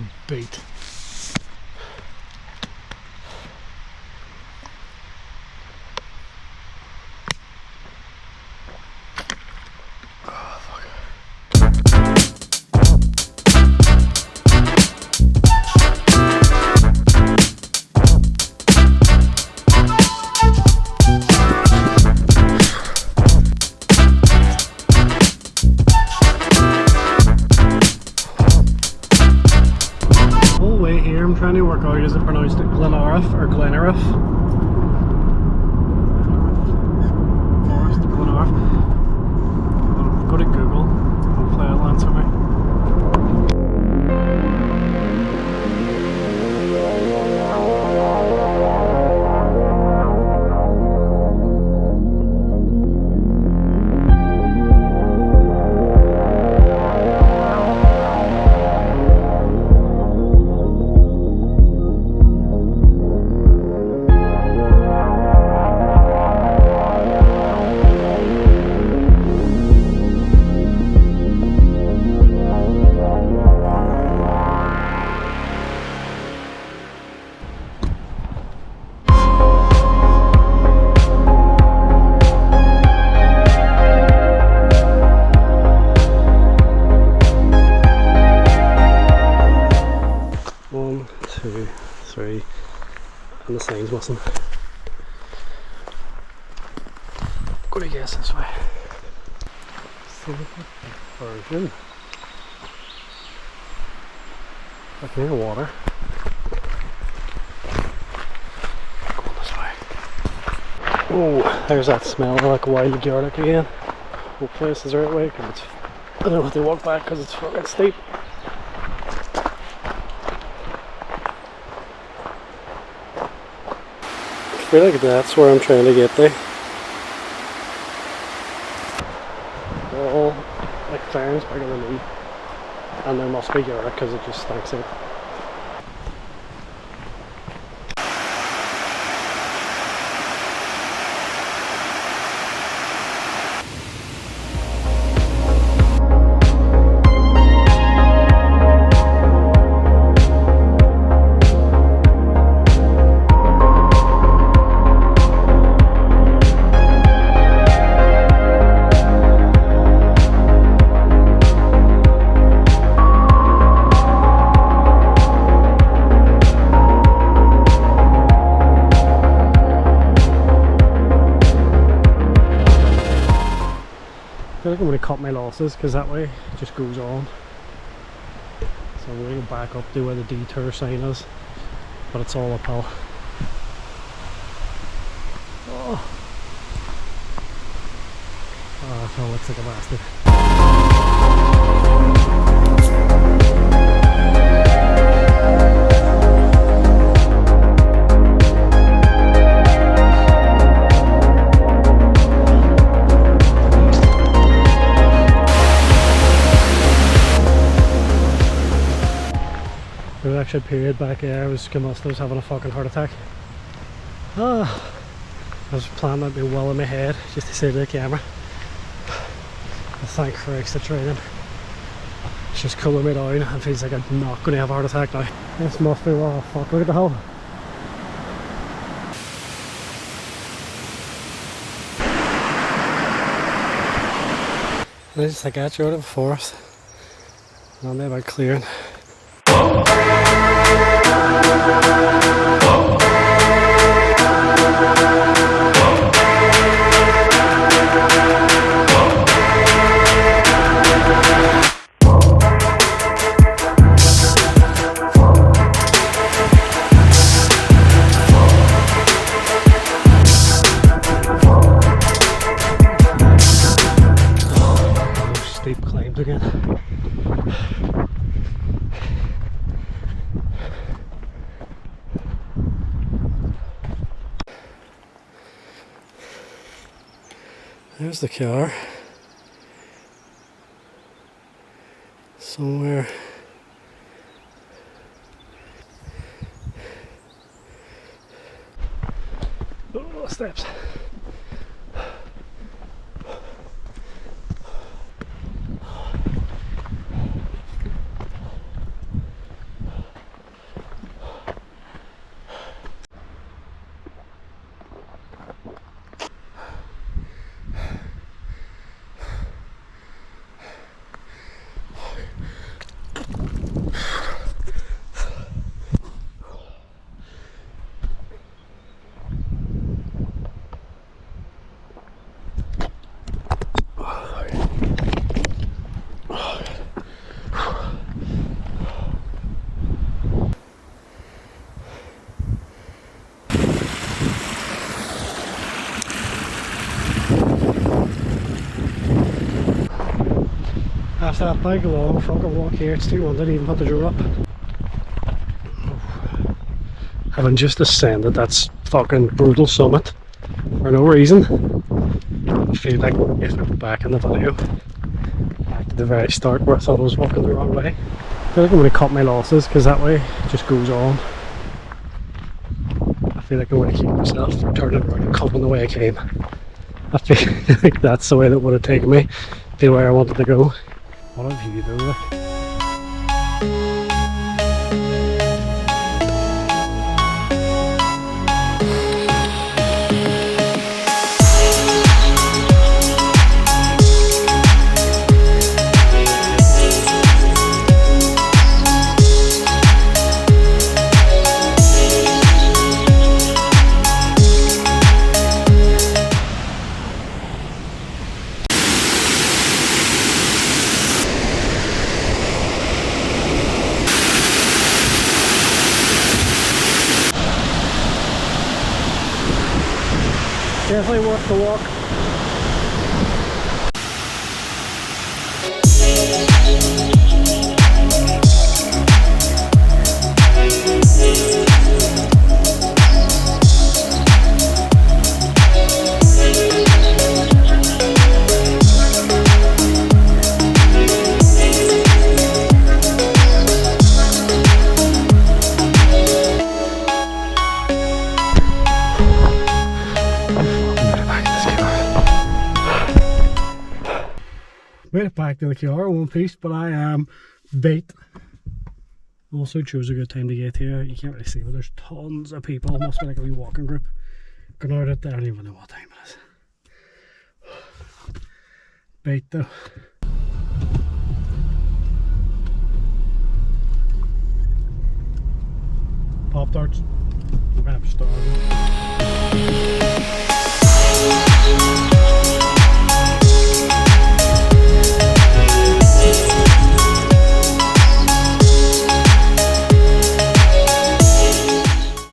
fucking beat. I'm trying to work out, is it pronounced Glenariff or Glenariff Forest? Glenariff. I'll go to Google, hopefully it'll answer me. And the sign's missing. Gonna guess this way. Version. Like near water. Going this way. Oh, there's that smell of like wild garlic again. Hopefully this is the right way, because it's, I don't know if they walk back because it's fucking steep. I feel like that's where I'm trying to get there. They're all like farms bigger than me, and there must be garlic because it just stinks out. I feel like I'm going to cut my losses because that way it just goes on. So I'm going to go back up to where the detour sign is, but it's all uphill. Oh, that looks like a bastard. There was actually a period back there I was convinced I was having a fucking heart attack. I was planning to be well in my head just to say to the camera. I thank Christ it's raining. It's just cooling me down and feels like I'm not going to have a heart attack now. This must be what the fuck, look at the hill. I just like I out of a forest. And I'm about clearing. Steep climbs again. There's the car. Somewhere. Oh, steps. that big long fucking walk here. It's 200, even put the door up. Having just ascended that's fucking brutal summit for no reason. I feel like if I'm back in the video, back to the very start where I thought I was walking the wrong way. I feel like I'm going to cut my losses because that way it just goes on. I feel like I'm going to keep myself from turning around and coming the way I came. I feel like that's the way that would have taken me to where I wanted to go. What a view though, like. Definitely worth the walk. Made it back to the car in one piece, but I am beat. Also chose a good time to get here. You can't really see, but there's tons of people. Must be like a wee walking group. Going out at there, I don't even know what time it is. Beat though. Pop-Tarts. I'm starving.